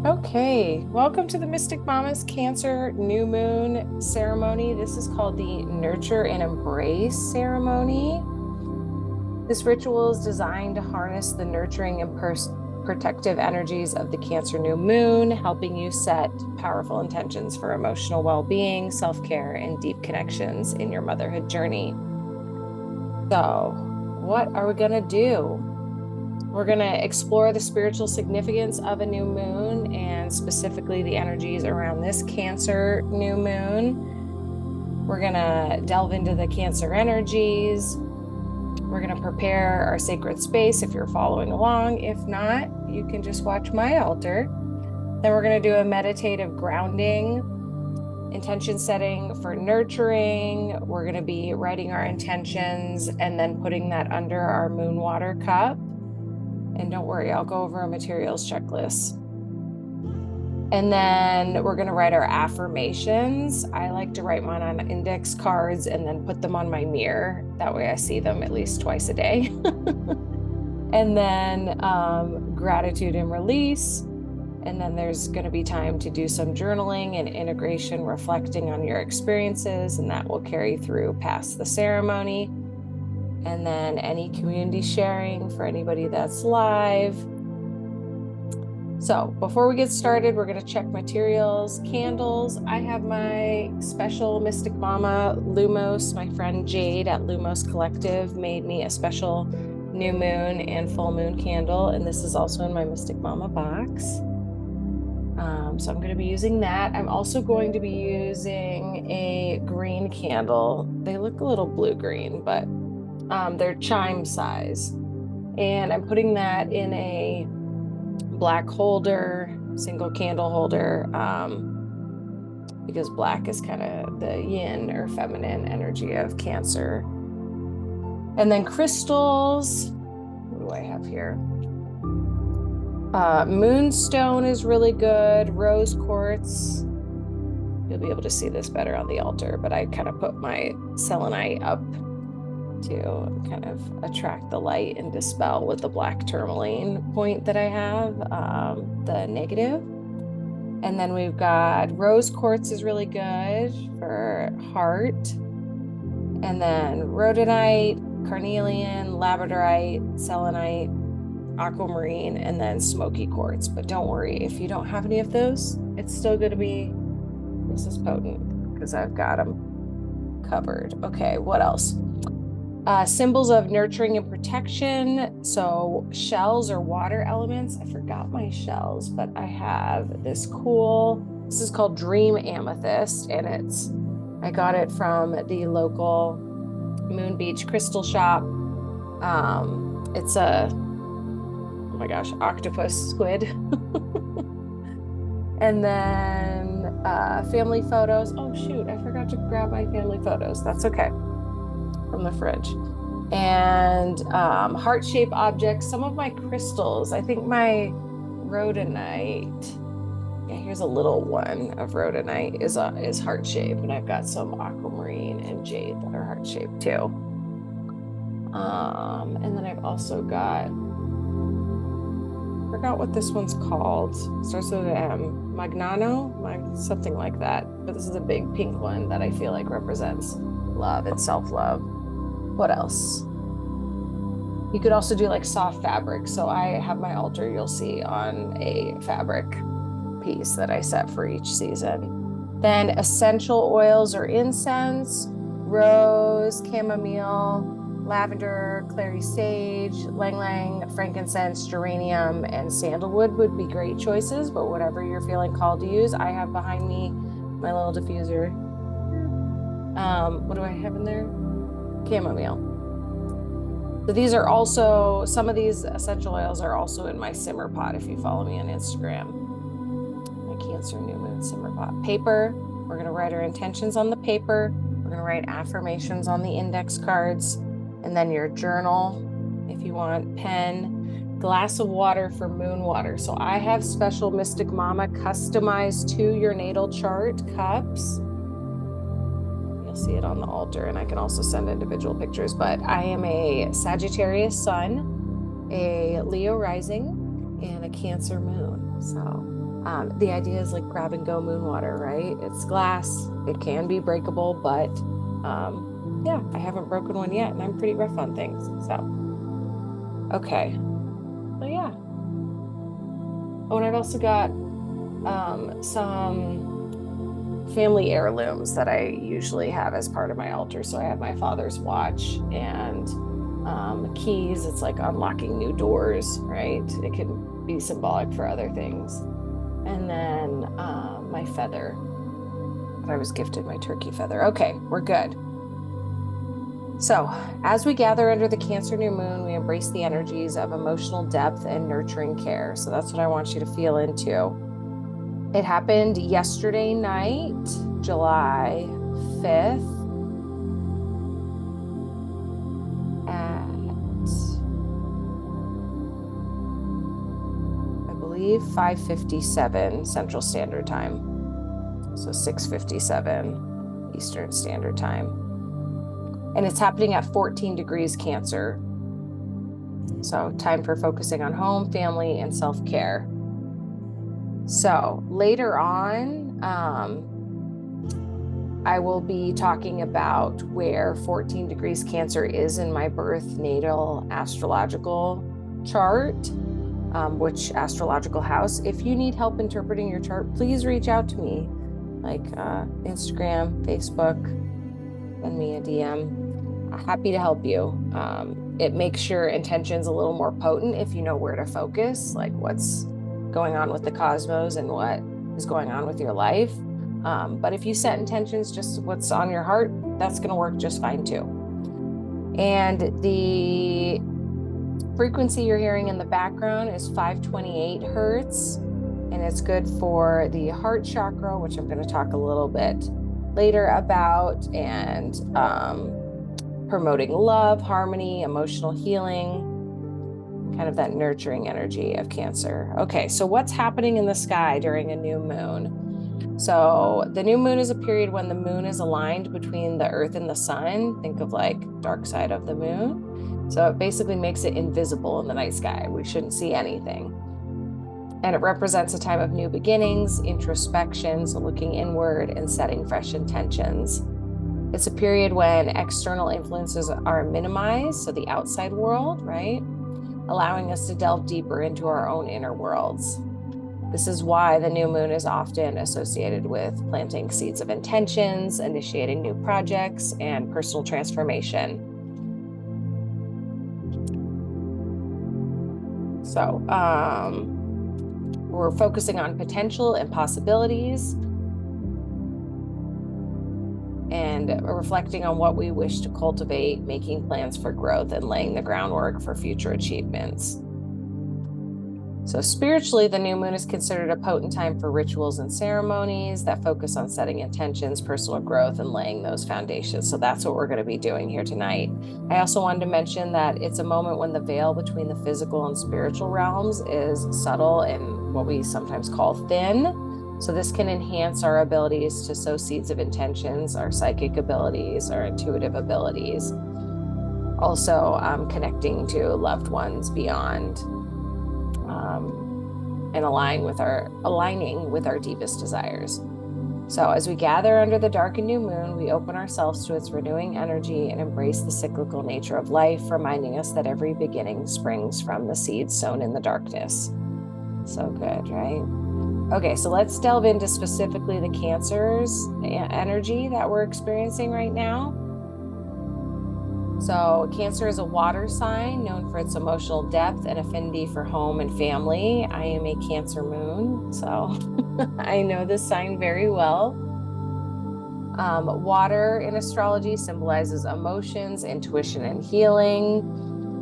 Okay, welcome to the Mystic Mama's Cancer New Moon ceremony. This is called the Nurture and Embrace ceremony. This ritual is designed to harness the nurturing and protective energies of the Cancer New Moon, helping you set powerful intentions for emotional well-being, self-care, and deep connections in your motherhood journey. So, what are we going to do? We're going to explore the spiritual significance of a new moon and specifically the energies around this Cancer new moon. We're going to delve into the Cancer energies. We're going to prepare our sacred space if you're following along. If not, you can just watch my altar. Then we're going to do a meditative grounding, intention setting for nurturing. We're going to be writing our intentions and then putting that under our moon water cup. And don't worry, I'll go over a materials checklist. And then we're going to write our affirmations. I like to write mine on index cards and then put them on my mirror. That way I see them at least twice a day. And then gratitude and release. And then there's going to be time to do some journaling and integration, reflecting on your experiences, and that will carry through past the ceremony. And then any community sharing for anybody that's live. So before we get started, we're going to check materials, candles. I have my special Mystic Mama Lumos. My friend Jade at Lumos Collective made me a special new moon and full moon candle. And this is also in my Mystic Mama box. So I'm going to be using that. I'm also going to be using a green candle. They look a little blue-green, but they're chime size. And I'm putting that in a black holder, single candle holder, because black is kind of the yin or feminine energy of Cancer. And then crystals, what do I have here? Moonstone is really good. Rose quartz. You'll be able to see this better on the altar, but I kind of put my selenite up to kind of attract the light and dispel with the black tourmaline point that I have, the negative. And then we've got rose quartz is really good for heart. And then rhodonite, carnelian, labradorite, selenite, aquamarine, and then smoky quartz. But don't worry, if you don't have any of those, it's still going to be just as potent because I've got them covered. Okay, what else? Symbols of nurturing and protection. So shells or water elements. I forgot my shells, but I have this this is called Dream Amethyst, and I got it from the local Moon Beach crystal shop. It's a, oh my gosh, octopus squid. And then family photos. Oh shoot, I forgot to grab my family photos. That's okay. From the fridge. And heart-shaped objects. Some of my crystals. I think my rhodonite. Yeah, here's a little one of rhodonite is heart-shaped, and I've got some aquamarine and jade that are heart-shaped too. And then I've also got, forgot what this one's called. Starts with an M. Magnano, something like that. But this is a big pink one that I feel like represents love and self-love. What else? You could also do like soft fabric. So I have my altar, you'll see, on a fabric piece that I set for each season. Then essential oils or incense, rose, chamomile, lavender, clary sage, ylang-ylang, frankincense, geranium, and sandalwood would be great choices, but whatever you're feeling called to use. I have behind me my little diffuser. What do I have in there? Chamomile. So these are also, some of these essential oils are also in my simmer pot if you follow me on Instagram. My Cancer New Moon simmer pot. Paper, we're going to write our intentions on the paper. We're going to write affirmations on the index cards. And then your journal, if you want, pen, glass of water for moon water. So I have special Mystic Mama customized to your natal chart cups. You'll see it on the altar, and I can also send individual pictures, but I am a Sagittarius sun, a Leo rising, and a Cancer moon. So The idea is like grab and go moon water, right? It's glass, it can be breakable, but yeah, I haven't broken one yet, and I'm pretty rough on things. So, okay. So yeah. Oh, and I've also got some family heirlooms that I usually have as part of my altar. So I have my father's watch and keys. It's like unlocking new doors, right? It can be symbolic for other things. And then my feather. I was gifted my turkey feather. Okay, we're good. So, as we gather under the Cancer new moon, we embrace the energies of emotional depth and nurturing care. So, that's what I want you to feel into. It happened yesterday night, July 5th, at, I believe, 5:57 Central Standard Time. So 6:57 Eastern Standard Time. And it's happening at 14 degrees Cancer. So time for focusing on home, family, and self-care. So later on, I will be talking about where 14 degrees Cancer is in my birth natal astrological chart, which astrological house. If you need help interpreting your chart, please reach out to me, like Instagram, Facebook, send me a DM. Happy to help you. It makes your intentions a little more potent if you know where to focus, like what's going on with the cosmos and what is going on with your life. But if you set intentions, just what's on your heart, that's going to work just fine too. And the frequency you're hearing in the background is 528 hertz, and it's good for the heart chakra, which I'm going to talk a little bit later about, and promoting love, harmony, emotional healing, kind of that nurturing energy of Cancer. Okay, so what's happening in the sky during a new moon? So the new moon is a period when the moon is aligned between the earth and the sun. Think of like dark side of the moon. So it basically makes it invisible in the night sky. We shouldn't see anything. And it represents a time of new beginnings, introspection, so looking inward and setting fresh intentions. It's a period when external influences are minimized, so the outside world, right? Allowing us to delve deeper into our own inner worlds. This is why the new moon is often associated with planting seeds of intentions, initiating new projects, and personal transformation. So we're focusing on potential and possibilities, and reflecting on what we wish to cultivate, making plans for growth, and laying the groundwork for future achievements. So spiritually, the new moon is considered a potent time for rituals and ceremonies that focus on setting intentions, personal growth, and laying those foundations. So that's what we're going to be doing here tonight. I also wanted to mention that it's a moment when the veil between the physical and spiritual realms is subtle and what we sometimes call thin. So this can enhance our abilities to sow seeds of intentions, our psychic abilities, our intuitive abilities. Also, connecting to loved ones beyond, and aligning with our deepest desires. So as we gather under the darkened new moon, we open ourselves to its renewing energy and embrace the cyclical nature of life, reminding us that every beginning springs from the seeds sown in the darkness. So good, right? Okay, so let's delve into specifically the Cancer's energy that we're experiencing right now. So Cancer is a water sign known for its emotional depth and affinity for home and family. I am a Cancer moon, so I know this sign very well. Water in astrology symbolizes emotions, intuition, and healing.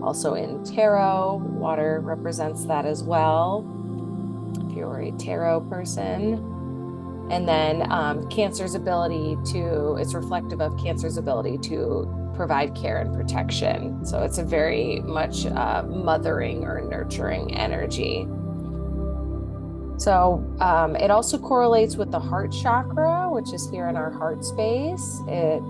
Also in tarot, water represents that as well, if you're a tarot person. And then it's reflective of Cancer's ability to provide care and protection. So it's a very much mothering or nurturing energy. So it also correlates with the heart chakra, which is here in our heart space. It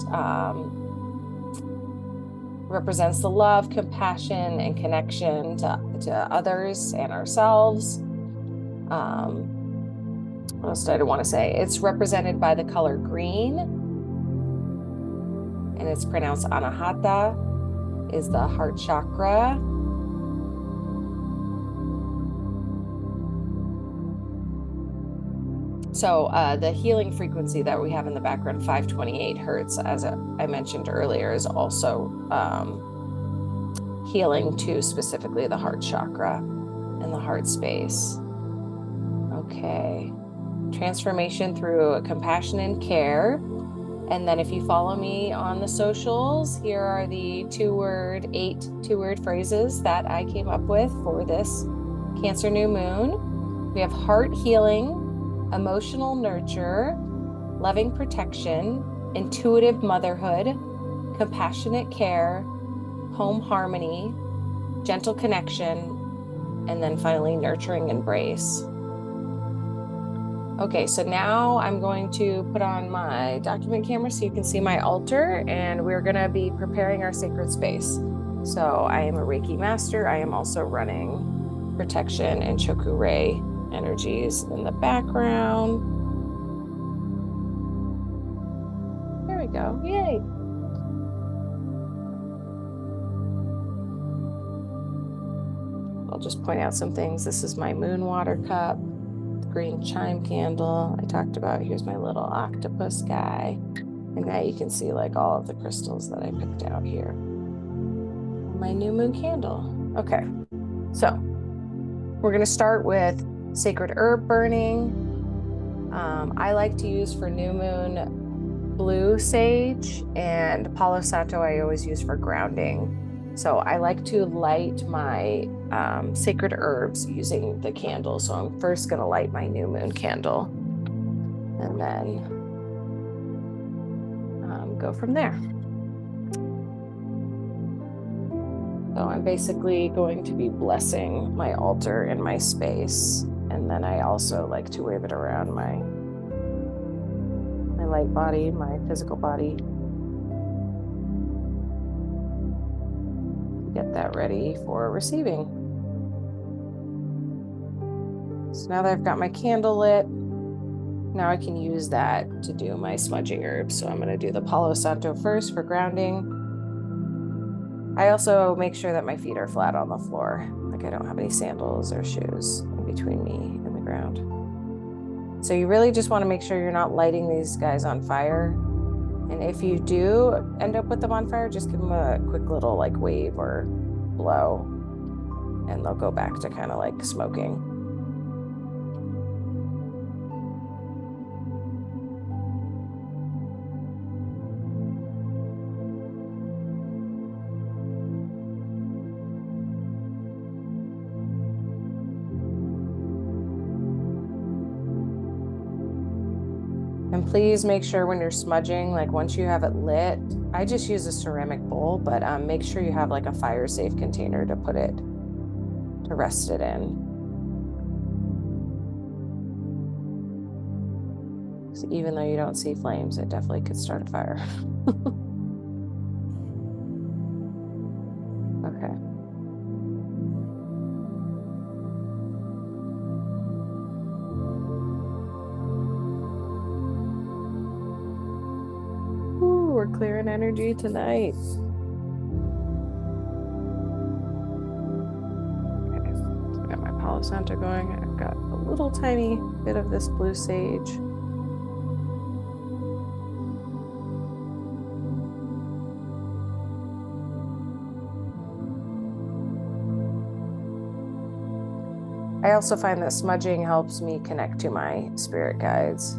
represents the love, compassion, and connection to others and ourselves. what else did I want to say? It's represented by the color green, and it's pronounced Anahata, is the heart chakra. So the healing frequency that we have in the background, 528 hertz, as I mentioned earlier, is also healing to specifically the heart chakra and the heart space. Okay. Transformation through compassion and care. And then if you follow me on the socials, here are the 8 two-word phrases that I came up with for this Cancer new moon. We have heart healing, emotional nurture, loving protection, intuitive motherhood, compassionate care, home harmony, gentle connection, and then finally nurturing embrace. Okay, so now I'm going to put on my document camera so you can see my altar, and we're gonna be preparing our sacred space. So I am a Reiki master. I am also running protection and Choku-rei energies in the background. There we go, yay. I'll just point out some things. This is my moon water cup. Green chime candle I talked about. Here's my little octopus guy, and now you can see like all of the crystals that I picked out here. My new moon candle. Okay, so we're going to start with sacred herb burning. I like to use for new moon blue sage, and Palo Santo I always use for grounding. So I like to light my sacred herbs using the candle. So I'm first going to light my new moon candle and then go from there. So I'm basically going to be blessing my altar and my space. And then I also like to wave it around my light body, my physical body. Get that ready for receiving. So now that I've got my candle lit, now I can use that to do my smudging herbs. So I'm going to do the Palo Santo first for grounding. I also make sure that my feet are flat on the floor, like I don't have any sandals or shoes in between me and the ground. So you really just want to make sure you're not lighting these guys on fire. And if you do end up with them on fire, just give them a quick little like wave or blow, and they'll go back to kind of like smoking. And please make sure when you're smudging, like once you have it lit, I just use a ceramic bowl, but make sure you have like a fire safe container to put it, to rest it in. So even though you don't see flames, it definitely could start a fire. Okay. We're clearing energy tonight. Okay, so I got my Palo Santo going. I've got a little tiny bit of this blue sage. I also find that smudging helps me connect to my spirit guides.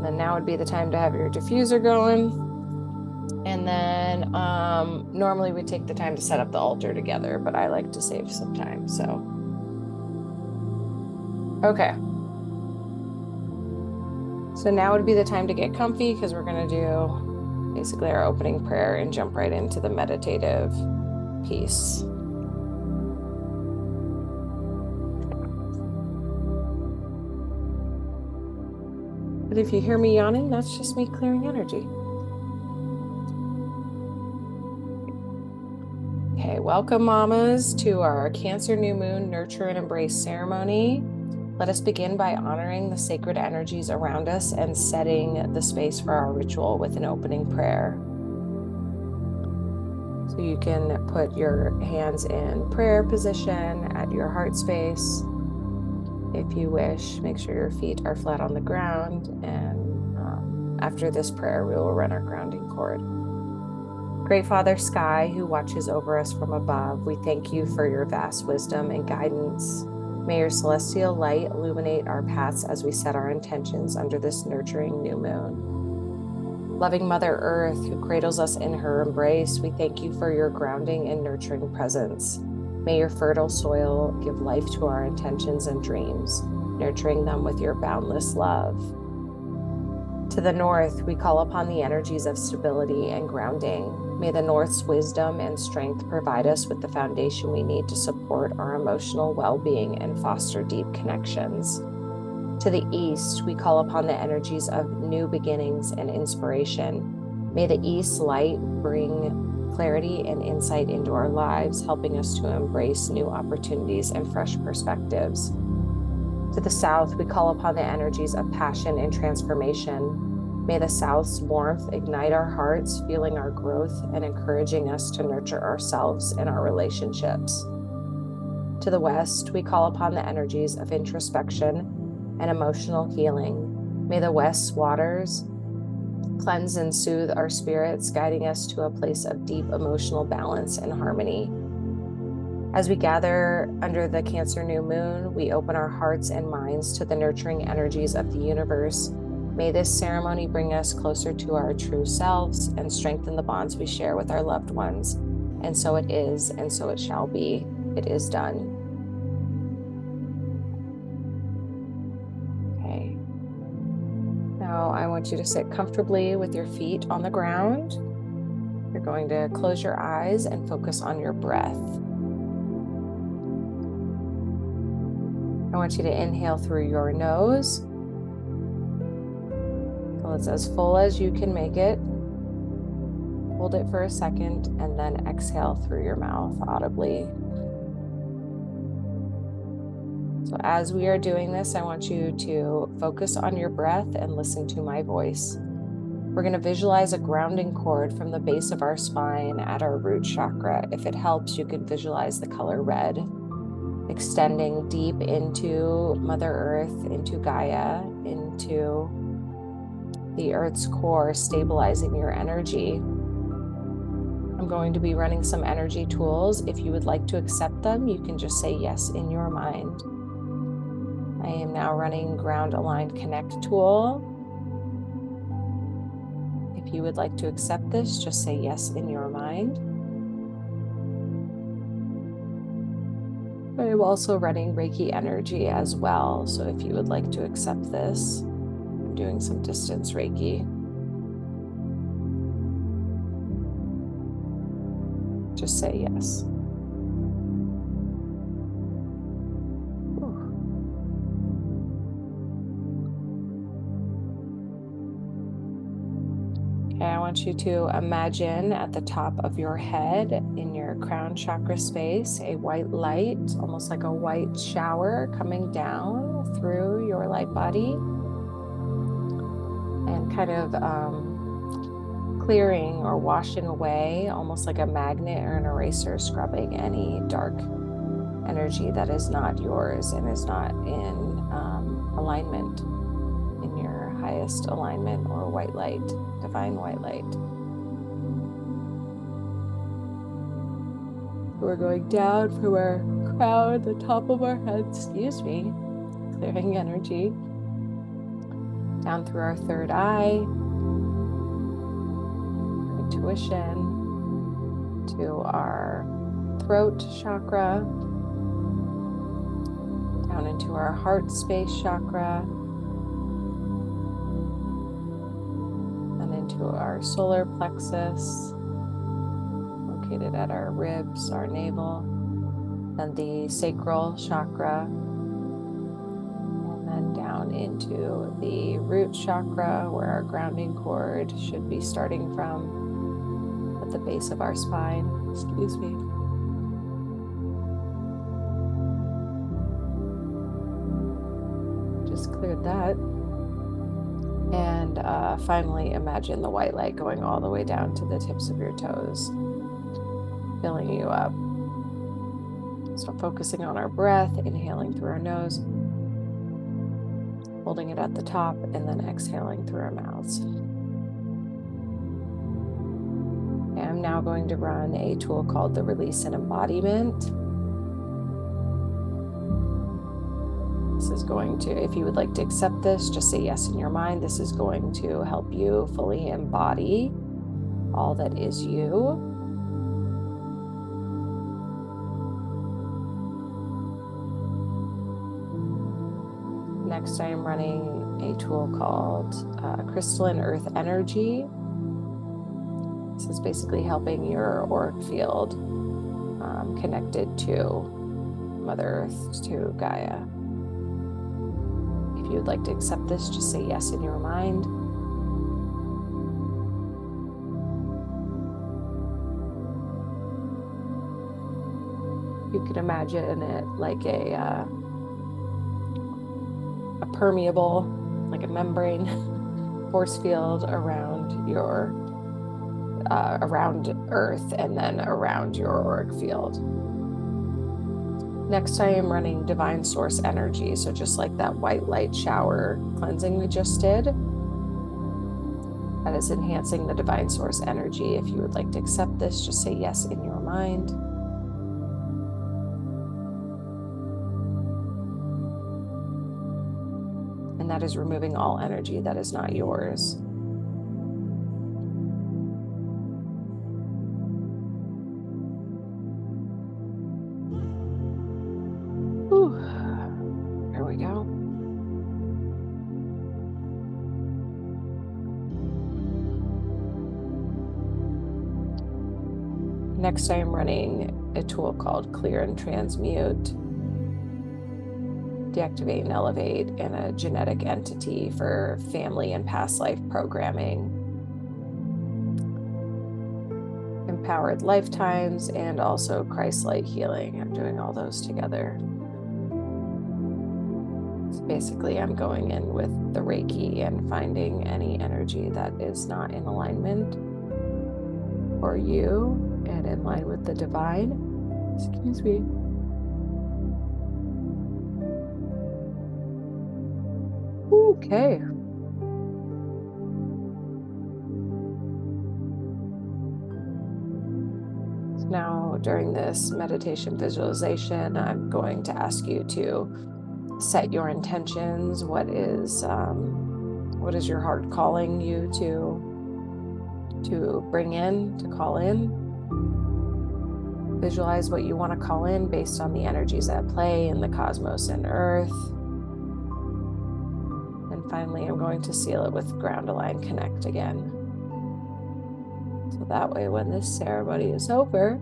Then now would be the time to have your diffuser going. And then normally we take the time to set up the altar together, but I like to save some time, so. Okay. So now would be the time to get comfy because we're gonna do basically our opening prayer and jump right into the meditative piece. And if you hear me yawning, that's just me clearing energy. Okay, welcome mamas to our Cancer New Moon Nurture and Embrace ceremony. Let us begin by honoring the sacred energies around us and setting the space for our ritual with an opening prayer. So you can put your hands in prayer position at your heart space. If you wish, make sure your feet are flat on the ground. And after this prayer, we will run our grounding cord. Great Father Sky, who watches over us from above, we thank you for your vast wisdom and guidance. May your celestial light illuminate our paths as we set our intentions under this nurturing new moon. Loving Mother Earth, who cradles us in her embrace, we thank you for your grounding and nurturing presence. May your fertile soil give life to our intentions and dreams, nurturing them with your boundless love. To the north, we call upon the energies of stability and grounding. May the North's wisdom and strength provide us with the foundation we need to support our emotional well-being and foster deep connections. To the east, we call upon the energies of new beginnings and inspiration. May the east light bring clarity and insight into our lives, helping us to embrace new opportunities and fresh perspectives. To the south, we call upon the energies of passion and transformation. May the South's warmth ignite our hearts, fueling our growth and encouraging us to nurture ourselves and our relationships. To the West, we call upon the energies of introspection and emotional healing. May the West's waters cleanse and soothe our spirits, guiding us to a place of deep emotional balance and harmony. As we gather under the Cancer New Moon, we open our hearts and minds to the nurturing energies of the universe. May this ceremony bring us closer to our true selves and strengthen the bonds we share with our loved ones. And so it is, and so it shall be. It is done. Okay. Now I want you to sit comfortably with your feet on the ground. You're going to close your eyes and focus on your breath. I want you to inhale through your nose. Till it's as full as you can make it. Hold it for a second and then exhale through your mouth audibly. So as we are doing this, I want you to focus on your breath and listen to my voice. We're going to visualize a grounding cord from the base of our spine at our root chakra. If it helps, you can visualize the color red, extending deep into Mother Earth, into Gaia, into the Earth's core, stabilizing your energy. I'm going to be running some energy tools. If you would like to accept them, you can just say yes in your mind. I am now running Ground Aligned Connect tool. If you would like to accept this, just say yes in your mind. I am also running Reiki energy as well. So if you would like to accept this, I'm doing some distance Reiki. Just say yes. Okay, I want you to imagine at the top of your head in your crown chakra space, a white light, almost like a white shower coming down through your light body and kind of clearing or washing away, almost like a magnet or an eraser, scrubbing any dark energy that is not yours and is not in alignment, in your highest alignment or white light, divine white light. We're going down from our crown, the top of our head, clearing energy, down through our third eye, intuition, to our throat chakra, down into our heart space chakra, and into our solar plexus, located at our ribs, our navel, and the sacral chakra, and then down into the root chakra, where our grounding cord should be starting from, at the base of our spine. Excuse me. Just cleared that. And finally, imagine the white light going all the way down to the tips of your toes, filling you up. So focusing on our breath, inhaling through our nose, holding it at the top, and then exhaling through our mouths. Okay, I'm now going to run a tool called the Release and Embodiment. This is going to, if you would like to accept this, just say yes in your mind. This is going to help you fully embody all that is you. Next, I am running a tool called Crystalline Earth Energy. This is basically helping your auric field connected to Mother Earth, to Gaia. If you would like to accept this, just say yes in your mind. You can imagine it like a permeable, like a membrane force field around your around Earth, and then around your auric field. Next, I am running Divine Source Energy. So just like that white light shower cleansing we just did, that is enhancing the Divine Source Energy. If you would like to accept this, just say yes in your mind. And that is removing all energy that is not yours. There we go. Next, I am running a tool called Clear and Transmute. Deactivate and elevate in a genetic entity for family and past life programming, empowered lifetimes, and also Christ-light healing. I'm doing all those together. So basically, I'm going in with the Reiki and finding any energy that is not in alignment for you and in line with the divine. Excuse me. Okay. So now during this meditation visualization, I'm going to ask you to set your intentions. What is your heart calling you to bring in, to call in? Visualize what you want to call in based on the energies at play in the cosmos and Earth. Finally, I'm going to seal it with Ground Align Connect again. So that way, when this ceremony is over,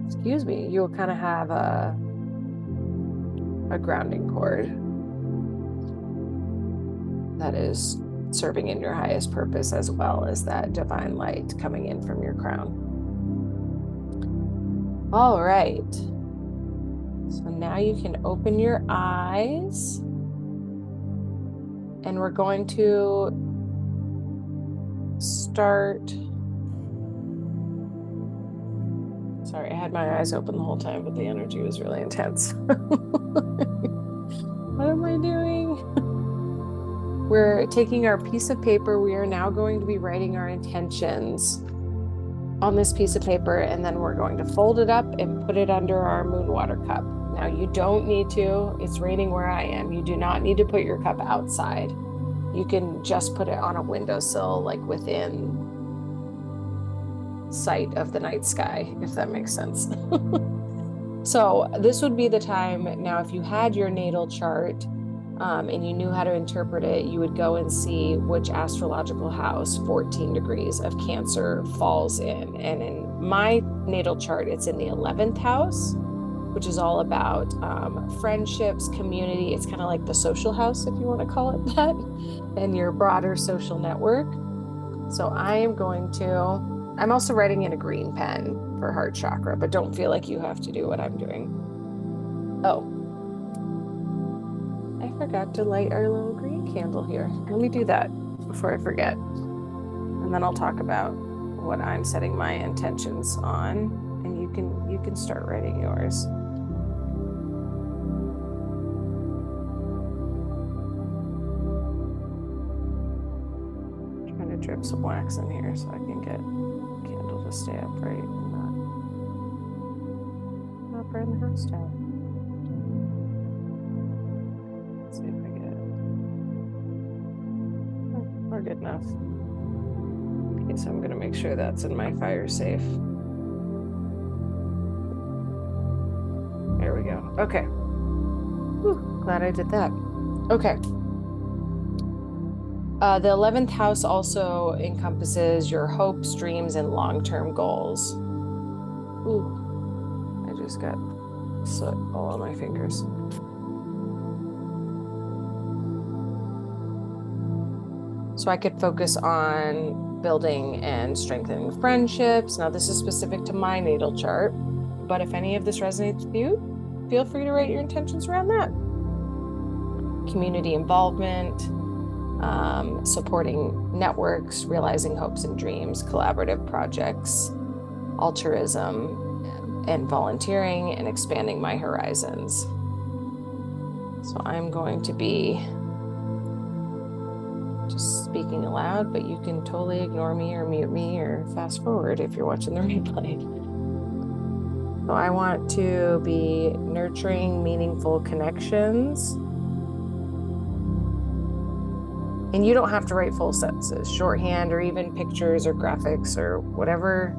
excuse me, you'll kind of have a grounding cord that is serving in your highest purpose, as well as that divine light coming in from your crown. All right. So now you can open your eyes, and we're going to start. Sorry, I had my eyes open the whole time, but the energy was really intense. What am I doing? We're taking our piece of paper. We are now going to be writing our intentions on this piece of paper, and then we're going to fold it up and put it under our moon water cup. Now, you don't need to, it's raining where I am, you do not need to put your cup outside. You can just put it on a windowsill, like within sight of the night sky, if that makes sense. So this would be the time. Now, if you had your natal chart, and you knew how to interpret it, you would go and see which astrological house 14 degrees of Cancer falls in. And in my natal chart, it's in the 11th house, which is all about friendships, community. It's kind of like the social house, if you want to call it that, and your broader social network. So I'm also writing in a green pen for heart chakra, but don't feel like you have to do what I'm doing. Oh, I forgot to light our little green candle here. Let me do that before I forget. And then I'll talk about what I'm setting my intentions on, and you can start writing yours. I'm trying to drip some wax in here so I can get the candle to stay upright and not burn the house down. Let's see if I get it. Oh, we're good enough. Okay, so I'm gonna make sure that's in my fire safe. There we go. Okay. Whew, glad I did that. Okay. The 11th house also encompasses your hopes, dreams, and long-term goals. Ooh, I just got soot all on my fingers. So I could focus on building and strengthening friendships. Now, this is specific to my natal chart, but if any of this resonates with you, feel free to write your intentions around that. Community involvement, supporting networks, realizing hopes and dreams, collaborative projects, altruism, and volunteering, and expanding my horizons. So I'm going to be just speaking aloud, but you can totally ignore me or mute me or fast forward if you're watching the replay. So I want to be nurturing meaningful connections. And you don't have to write full sentences, shorthand, or even pictures or graphics or whatever.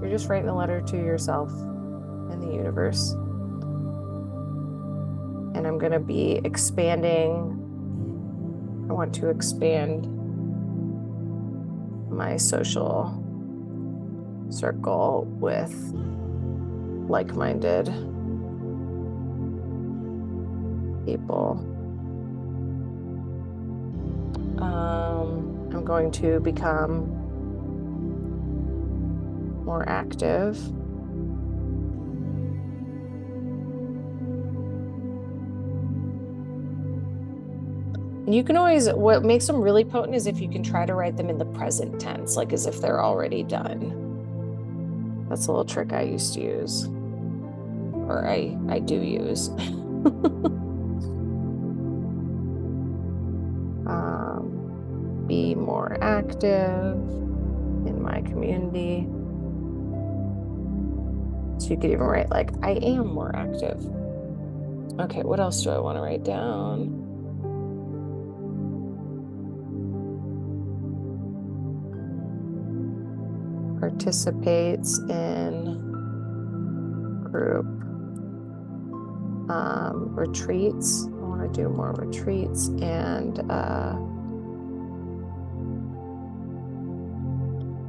You're just writing a letter to yourself and the universe. And I'm going to be expanding. I want to expand my social circle with like-minded people. I'm going to become more active. And you can always, what makes them really potent is if you can try to write them in the present tense, like as if they're already done. That's a little trick I used to use, or I do use. Be more active in my community. So you could even write like, I am more active. Okay, what else do I want to write down? Participates in group retreats. I want to do more retreats and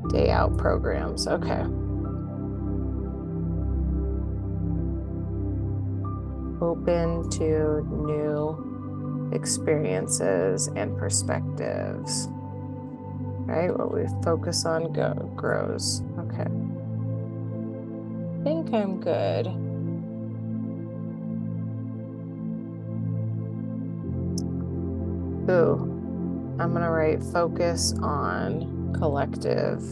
day out programs. Okay. Open to new experiences and perspectives. Right? What we focus on grows. Okay. I think I'm good. Ooh, I'm gonna write focus on collective,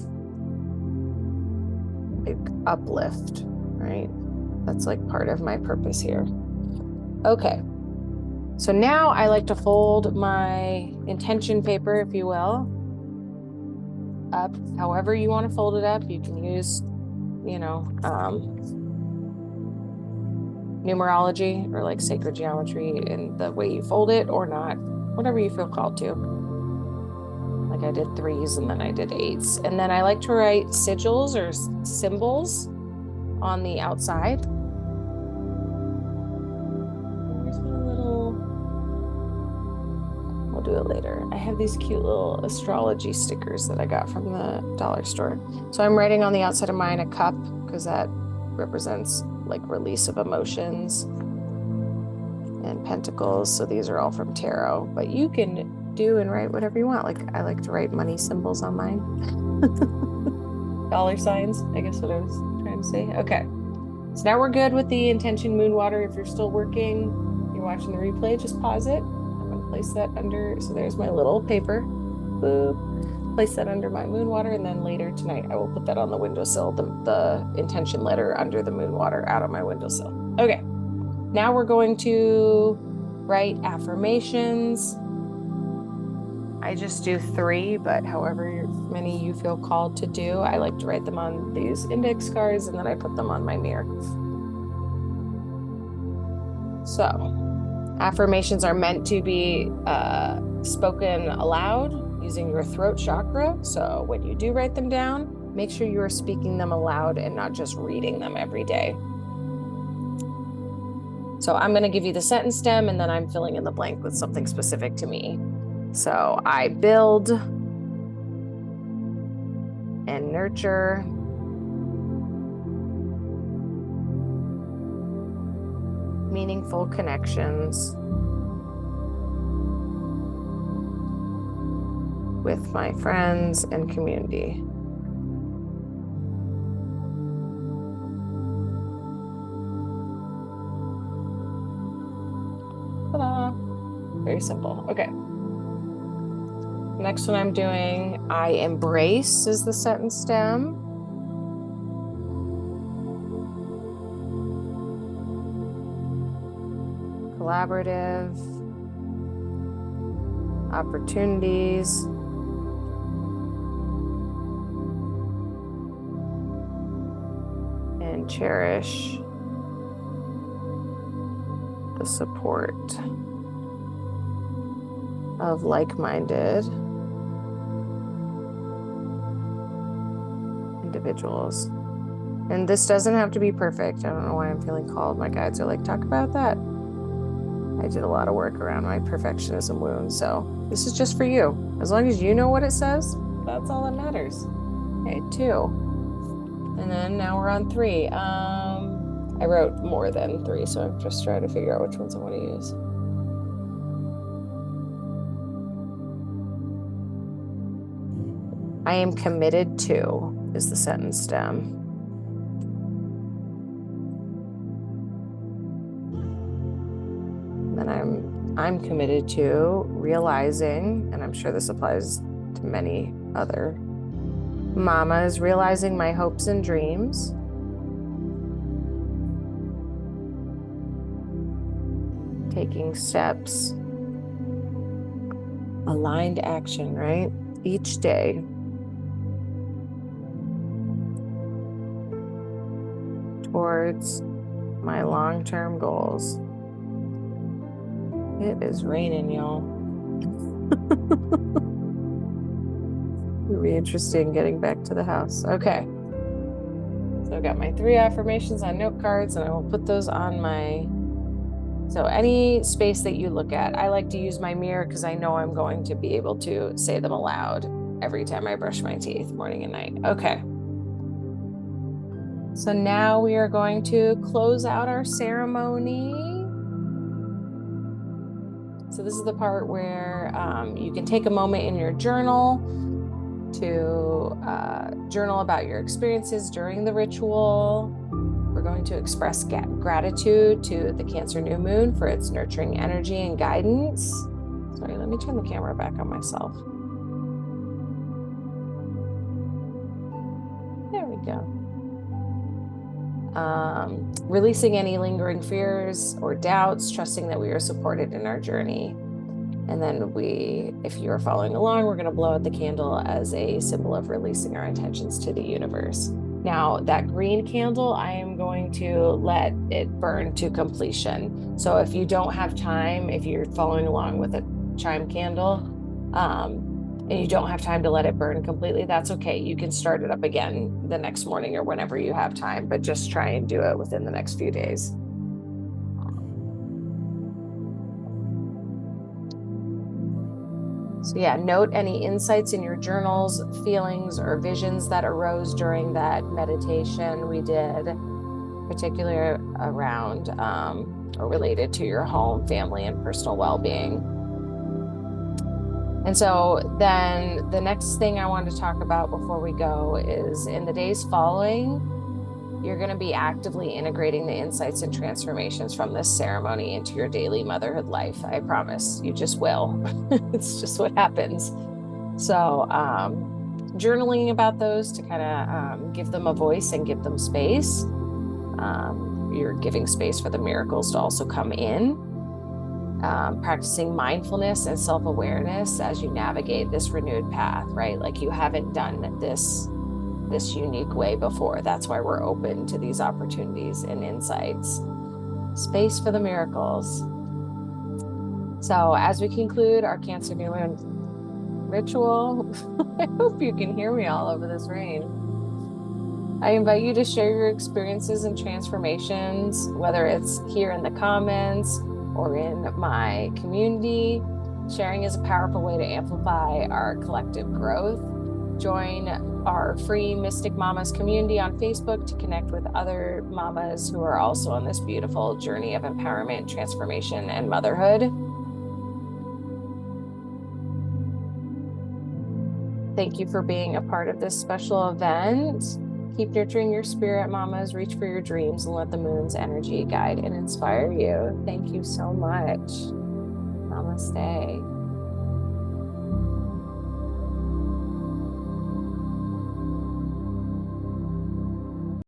like uplift, right? That's like part of my purpose here. Okay. So now I like to fold my intention paper, if you will, up however you want to fold it up. You can use, you know, numerology or like sacred geometry in the way you fold it, or not, whatever you feel called to. Like I did 3s and then I did 8s. And then I like to write sigils or symbols on the outside. Here's my little have these cute little astrology stickers that I got from the dollar store. So I'm writing on the outside of mine a cup because that represents like release of emotions, and pentacles. So these are all from tarot, but you can do and write whatever you want. Like I like to write money symbols on mine. Dollar signs, I guess what I was trying to say. Okay. So now we're good with the intention moon water. If you're still working, you're watching the replay, just pause it. I'm going to place that under. So there's my little paper. Boop. Place that under my moon water. And then later tonight, I will put that on the windowsill, the intention letter under the moon water out on my windowsill. Okay. Now we're going to write affirmations. I just do 3, but however many you feel called to do, I like to write them on these index cards and then I put them on my mirror. So affirmations are meant to be spoken aloud using your throat chakra. So when you do write them down, make sure you are speaking them aloud and not just reading them every day. So I'm going to give you the sentence stem and then I'm filling in the blank with something specific to me. So I build and nurture meaningful connections with my friends and community. Ta-da! Very simple. Okay. Next one I'm doing, I embrace is the sentence stem. Collaborative, opportunities, and cherish the support of like-minded individuals. And this doesn't have to be perfect. I don't know why I'm feeling called. My guides are like, talk about that. I did a lot of work around my perfectionism wound. So this is just for you. As long as you know what it says, that's all that matters. Okay, 2. And then now we're on 3. I wrote more than 3, so I'm just trying to figure out which ones I want to use. I am committed to is the sentence stem. And then I'm committed to realizing, and I'm sure this applies to many other mamas, realizing my hopes and dreams. Taking steps, aligned action, right? Each day. Towards my long-term goals. It is raining, y'all. It'll be interesting getting back to the house. Okay. So I've got my 3 affirmations on note cards and I will put those on my, so any space that you look at, I like to use my mirror because I know I'm going to be able to say them aloud every time I brush my teeth, morning and night. Okay. So now we are going to close out our ceremony. So this is the part where you can take a moment in your journal to journal about your experiences during the ritual. We're going to express gratitude to the Cancer new moon for its nurturing energy and guidance. Sorry, let me turn the camera back on myself. There we go. Releasing any lingering fears or doubts, trusting that we are supported in our journey. And then if you are following along, we're going to blow out the candle as a symbol of releasing our intentions to the universe. Now, that green candle, I am going to let it burn to completion. So if you don't have time, if you're following along with a chime candle, and you don't have time to let it burn completely, that's okay. You can start it up again the next morning or whenever you have time, but just try and do it within the next few days. So yeah, note any insights in your journals, feelings, or visions that arose during that meditation we did, particularly around or related to your home, family, and personal well-being. And so then the next thing I want to talk about before we go is in the days following, you're going to be actively integrating the insights and transformations from this ceremony into your daily motherhood life. I promise you just will. It's just what happens. So journaling about those to kind of give them a voice and give them space. You're giving space for the miracles to also come in. Practicing mindfulness and self-awareness as you navigate this renewed path, right? Like you haven't done this unique way before. That's why we're open to these opportunities and insights. Space for the miracles. So as we conclude our Cancer New Moon ritual, I hope you can hear me all over this rain. I invite you to share your experiences and transformations, whether it's here in the comments or in my community. Sharing is a powerful way to amplify our collective growth. Join our free Mystic Mamas community on Facebook to connect with other mamas who are also on this beautiful journey of empowerment, transformation, and motherhood. Thank you for being a part of this special event. Keep nurturing your spirit, mamas. Reach for your dreams and let the moon's energy guide and inspire you. Thank you so much. Namaste.